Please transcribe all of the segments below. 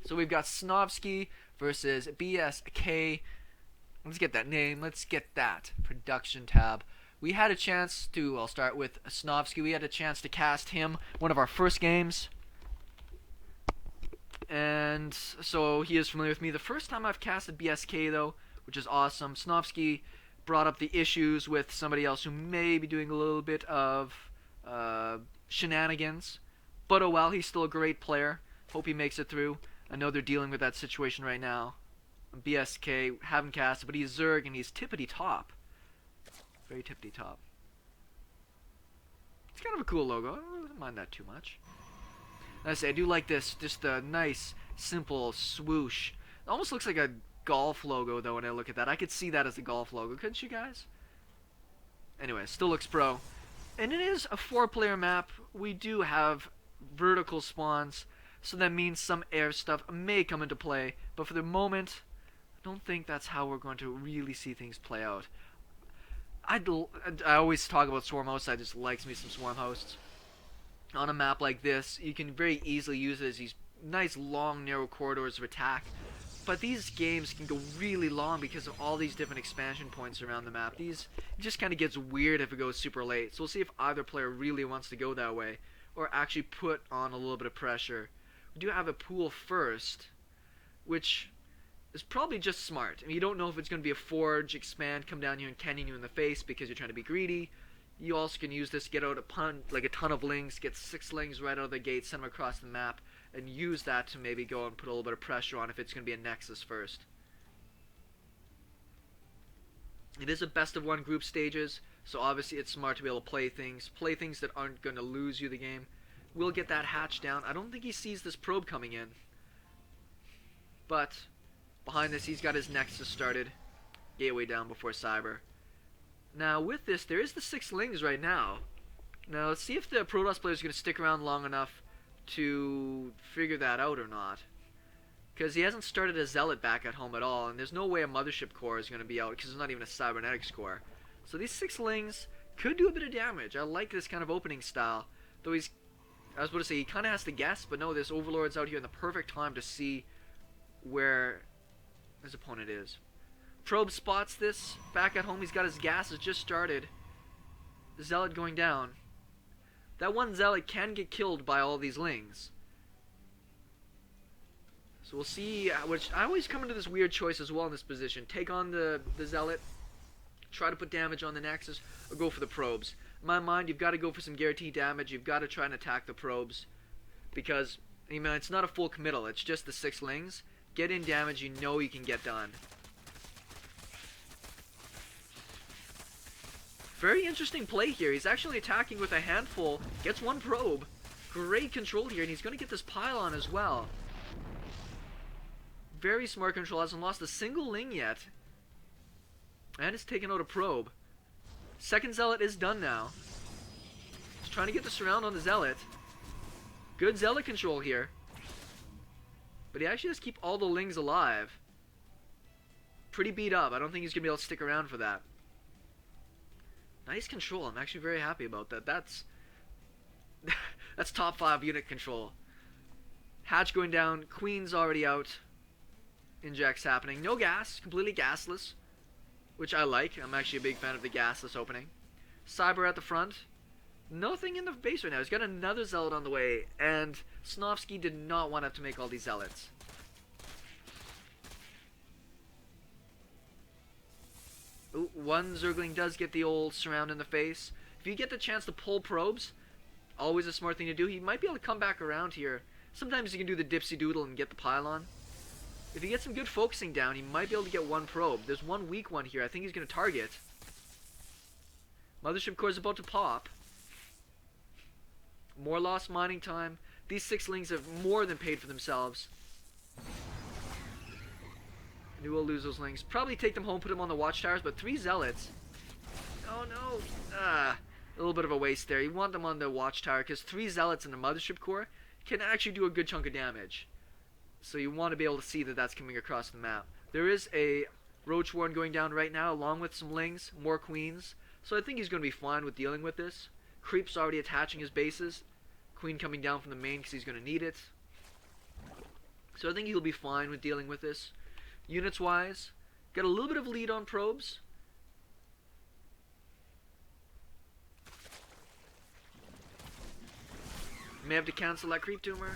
So we've got Snovski versus BsK. Let's get that name. Let's get that production tab. We had a chance to, I'll start with Snovski. We had a chance to cast him one of our first games. And so he is familiar with me. The first time I've casted BsK though, which is awesome. Snovski brought up the issues with somebody else who may be doing a little bit of shenanigans. But oh well, he's still a great player. Hope he makes it through. I know they're dealing with that situation right now. BsK, haven't casted, but he's Zerg and he's tippity top. Very tippity top. It's kind of a cool logo. I don't mind that too much. And I say, I do like this, just a nice, simple swoosh. It almost looks like a golf logo, though, when I look at that. I could see that as a golf logo, couldn't you guys? Anyway, still looks pro. And it is a 4-player map. We do have vertical spawns, so that means some air stuff may come into play. But for the moment, I don't think that's how we're going to really see things play out. I always talk about swarm hosts. I just likes me some swarm hosts. On a map like this, you can very easily use it as these nice long narrow corridors of attack, but these games can go really long because of all these different expansion points around the map. It just kind of gets weird if it goes super late, so we'll see if either player really wants to go that way or actually put on a little bit of pressure. We do have a pool first, which is probably just smart. I mean, you don't know if it's going to be a forge, expand, come down here and cannon you in the face because you're trying to be greedy. You also can use this to get out a ton of lings, get 6 lings right out of the gate, send them across the map, and use that to maybe go and put a little bit of pressure on if it's going to be a nexus first. It is a best of 1 group stages, so obviously it's smart to be able to play things that aren't going to lose you the game. We'll get that hatch down. I don't think he sees this probe coming in, but behind this he's got his nexus started, gateway down before cyber. Now with this, there is the 6 lings right now. Now let's see if the Protoss player is going to stick around long enough to figure that out or not. Because he hasn't started a Zealot back at home at all, and there's no way a Mothership core is going to be out because there's not even a Cybernetics core. So these 6 lings could do a bit of damage. I like this kind of opening style. Though I was about to say, he kind of has to guess, but no, this Overlord's out here in the perfect time to see where his opponent is. Probe spots this. Back at home, he's got his gases just started. The Zealot going down. That one Zealot can get killed by all these lings. So we'll see, which I always come into this weird choice as well in this position. Take on the Zealot, try to put damage on the Nexus, or go for the probes. In my mind, you've got to go for some guaranteed damage. You've got to try and attack the probes. Because, I mean, it's not a full committal. It's just the 6 lings. Get in damage you know you can get done. Very interesting play here. He's actually attacking with a handful. Gets 1 probe. Great control here, and he's going to get this pylon as well. Very smart control. Hasn't lost a single ling yet. And it's taken out a probe. Second Zealot is done now. He's trying to get the surround on the Zealot. Good Zealot control here. But he actually has to keep all the lings alive. Pretty beat up. I don't think he's going to be able to stick around for that. Nice control. I'm actually very happy about that. That's top 5 unit control. Hatch going down. Queen's already out. Injects happening. No gas. Completely gasless. Which I like. I'm actually a big fan of the gasless opening. Cyber at the front. Nothing in the base right now. He's got another Zealot on the way. And Snovski did not want to have to make all these Zealots. Ooh, one Zergling does get the old surround in the face. If you get the chance to pull probes, always a smart thing to do. He might be able to come back around here. Sometimes you can do the dipsy doodle and get the pylon. If he gets some good focusing down, he might be able to get 1 probe. There's 1 weak one here. I think he's going to target. Mothership core is about to pop. More lost mining time. These 6 lings have more than paid for themselves. We will lose those lings. Probably take them home, put them on the watchtowers, but 3 Zealots. Oh no. A little bit of a waste there. You want them on the watchtower because 3 Zealots in the Mothership core can actually do a good chunk of damage. So you want to be able to see that that's coming across the map. There is a Roach Warren going down right now along with some lings, more queens. So I think he's going to be fine with dealing with this. Creep's already attaching his bases. Queen coming down from the main because he's going to need it. So So I think he'll be fine with dealing with this. Units wise, got a little bit of lead on probes. May have to cancel that creep tumor.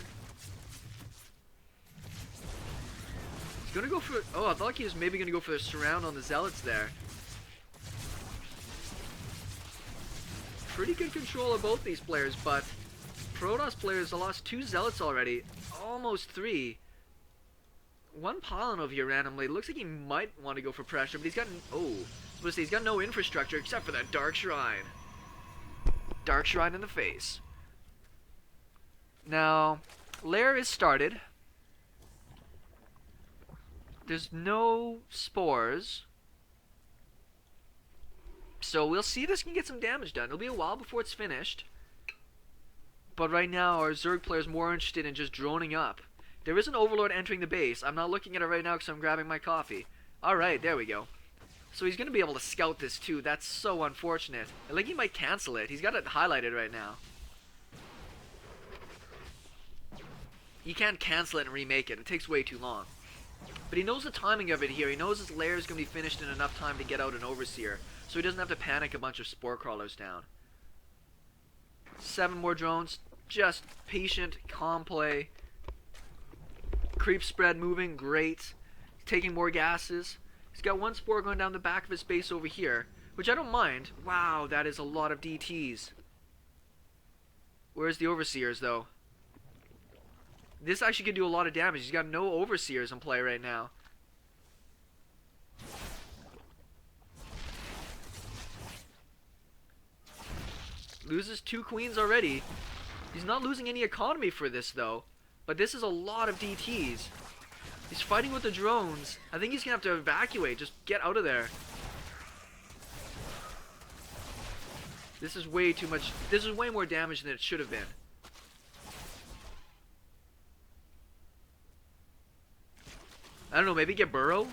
He's gonna go for... Oh, I thought he was maybe gonna go for the surround on the zealots there. Pretty good control of both these players, but Protoss players have lost 2 zealots already. Almost 3. One pylon over here randomly. Looks like he might want to go for pressure, but he's got... Oh, I was supposed to say he's got no infrastructure except for that Dark Shrine. Dark Shrine in the face. Now, Lair is started. There's no spores. So we'll see if this can get some damage done. It'll be a while before it's finished. But right now, our Zerg player is more interested in just droning up. There is an Overlord entering the base. I'm not looking at it right now because I'm grabbing my coffee. Alright, there we go. So he's going to be able to scout this too. That's so unfortunate. I think he might cancel it. He's got it highlighted right now. He can't cancel it and remake it. It takes way too long. But he knows the timing of it here. He knows his lair is going to be finished in enough time to get out an Overseer. So he doesn't have to panic a bunch of Spore Crawlers down. 7 more drones. Just patient, calm play. Creep spread moving. Great. Taking more gases. He's got 1 Spore going down the back of his base over here. Which I don't mind. Wow, that is a lot of DTs. Where's the Overseers though? This actually could do a lot of damage. He's got no Overseers in play right now. Loses 2 queens already. He's not losing any economy for this though. But this is a lot of DTs. He's fighting with the drones. I think he's going to have to evacuate. Just get out of there. This is way too much. This is way more damage than it should have been. I don't know, maybe get Burrow?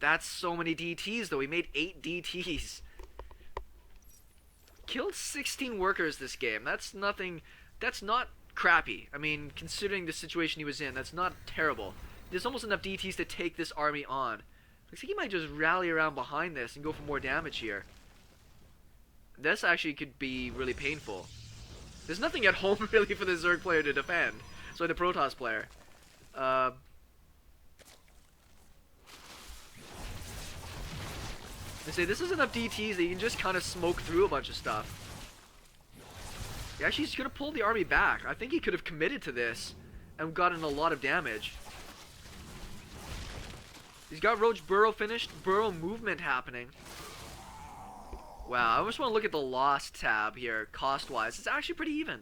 That's so many DTs though. He made 8 DTs. Killed 16 workers this game. That's nothing. That's not crappy. I mean, considering the situation he was in, that's not terrible. There's almost enough DTs to take this army on. Looks like he might just rally around behind this and go for more damage here. This actually could be really painful. There's nothing at home really for the Zerg player to defend. Sorry, the Protoss player. I say this is enough DTs that you can just kind of smoke through a bunch of stuff. Yeah, actually, he's going to pull the army back. I think he could have committed to this and gotten a lot of damage. He's got Roach Burrow finished. Burrow movement happening. Wow, I just want to look at the lost tab here, cost-wise. It's actually pretty even.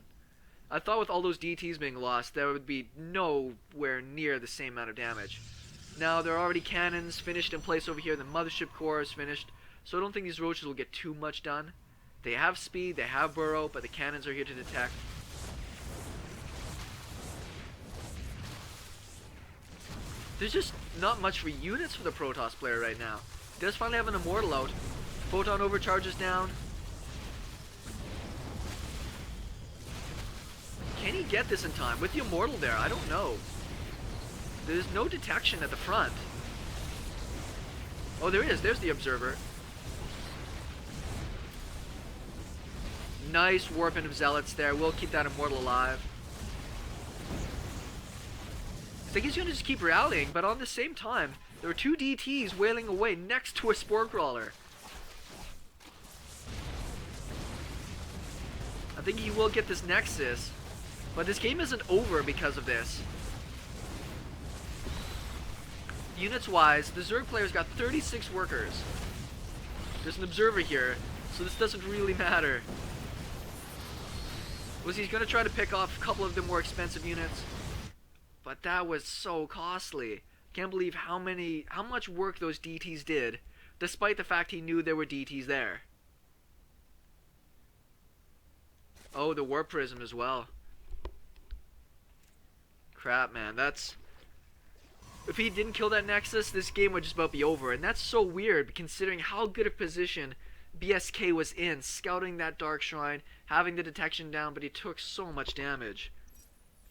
I thought with all those DTs being lost, there would be nowhere near the same amount of damage. Now, there are already cannons finished in place over here. The mothership core is finished. So I don't think these roaches will get too much done. They have speed, they have burrow, but the cannons are here to detect. There's just not much for units for the Protoss player right now. He does finally have an Immortal out. Photon overcharges down. Can he get this in time? With the Immortal there, I don't know. There's no detection at the front. Oh, there is. There's the Observer. Nice warping of Zealots there. We'll keep that Immortal alive. I think he's going to just keep rallying, but on the same time, there are 2 DTs wailing away next to a Spore Crawler. I think he will get this Nexus, but this game isn't over because of this. Units-wise, the Zerg player's got 36 workers. There's an Observer here, so this doesn't really matter. Was he going to try to pick off a couple of the more expensive units? But that was so costly. Can't believe how much work those DTs did, despite the fact he knew there were DTs there. Oh, the Warp Prism as well. Crap, man, that's... If he didn't kill that Nexus, this game would just about be over. And that's so weird, considering how good a position BsK was in, scouting that Dark Shrine, having the detection down, but he took so much damage.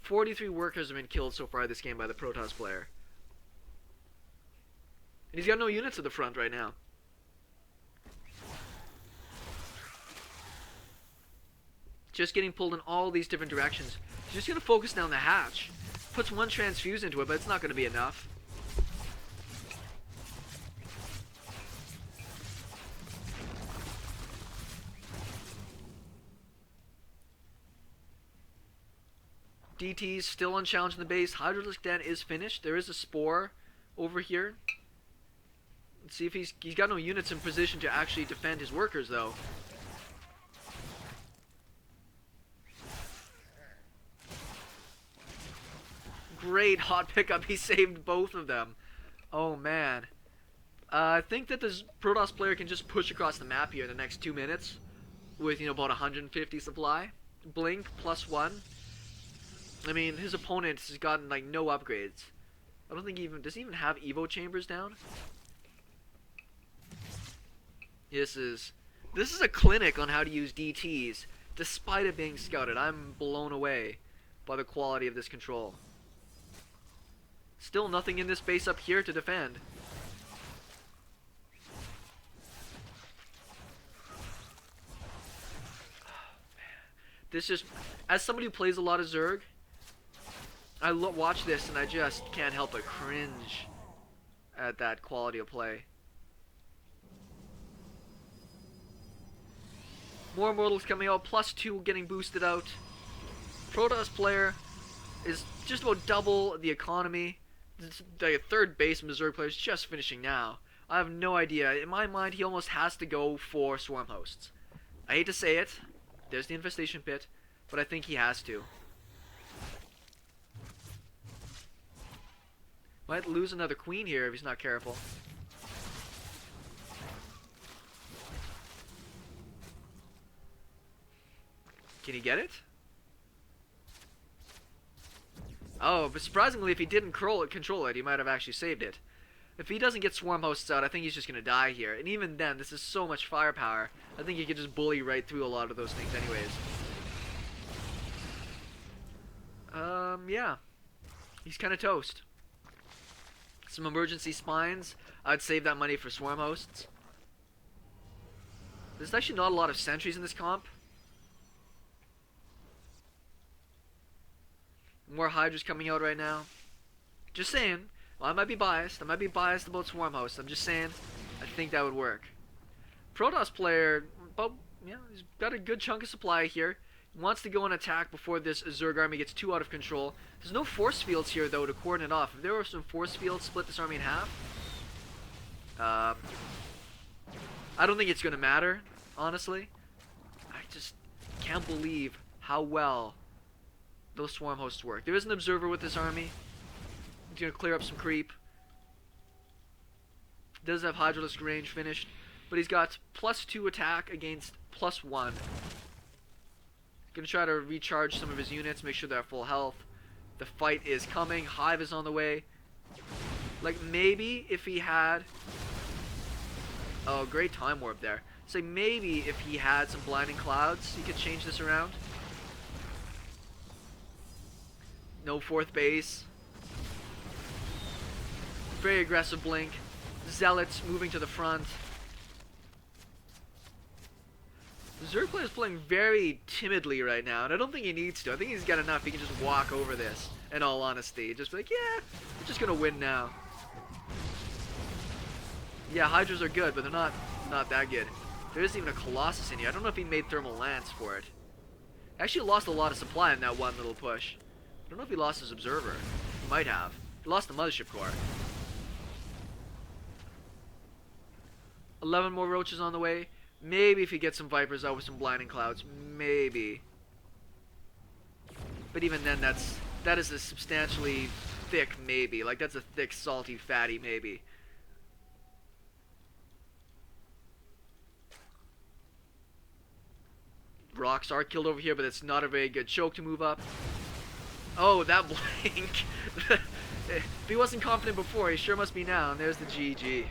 43 workers have been killed so far this game by the Protoss player. And he's got no units at the front right now. Just getting pulled in all these different directions. He's just going to focus down the hatch. Puts one transfuse into it, but it's not going to be enough. DT's still unchallenged in the base. Hydralisk Den is finished. There is a Spore over here. Let's see if he's got no units in position to actually defend his workers, though. Great hot pickup. He saved both of them. Oh, man. I think that this Protoss player can just push across the map here in the next 2 minutes with, you know, about 150 supply. Blink, +1. I mean, his opponent has gotten, like, no upgrades. I don't think does he even have Evo chambers down? This is a clinic on how to use DTs, despite it being scouted. I'm blown away by the quality of this control. Still nothing in this base up here to defend. This just, as somebody who plays a lot of Zerg, I watch this and I just can't help but cringe at that quality of play. More Immortals coming out, +2 getting boosted out. Protoss player is just about double the economy. The third base Zerg player is just finishing now. I have no idea. In my mind, he almost has to go for Swarm Hosts. I hate to say it. There's the Infestation Pit. But I think he has to. Might lose another queen here if he's not careful. Can he get it? Oh, but surprisingly, if he didn't control it, he might have actually saved it. If he doesn't get Swarm Hosts out, I think he's just going to die here. And even then, this is so much firepower. I think he could just bully right through a lot of those things anyways. Yeah. He's kind of toast. Some emergency spines. I'd save that money for Swarm Hosts. There's actually not a lot of sentries in this comp. More Hydras coming out right now. Just saying. Well, I might be biased. I might be biased about Swarm Hosts. I'm just saying. I think that would work. Protoss player, but yeah, he's got a good chunk of supply here. He wants to go and attack before this Zerg army gets too out of control. There's no force fields here though to coordinate off. If there were some force fields, split this army in half. I don't think it's gonna matter, honestly. I just can't believe how well those Swarm Hosts work. There is an observer with this army. He's gonna clear up some creep. Does have Hydralisk range finished, but he's got +2 attack against +1. Gonna try to recharge some of his units, make sure they're full health. The fight is coming. Hive is on the way. Like, maybe if he had... Oh, great time warp there. So maybe if he had some blinding clouds, he could change this around. No fourth base. Very aggressive blink. Zealots moving to the front. The Zerg player is playing very timidly right now, and I don't think he needs to. I think he's got enough. He can just walk over this, in all honesty. Just be like, yeah, we're just going to win now. Yeah, Hydras are good, but they're not that good. There isn't even a Colossus in here. I don't know if he made Thermal Lance for it. Actually lost a lot of supply in that one little push. I don't know if he lost his Observer. He might have. He lost the Mothership Core. 11 more Roaches on the way. Maybe if he gets some Vipers out with some Blinding Clouds. Maybe. But even then, that is a substantially thick maybe. Like, that's a thick, salty, fatty maybe. Rocks are killed over here, but it's not a very good choke to move up. Oh, that blink. If he wasn't confident before, he sure must be now. And there's the GG.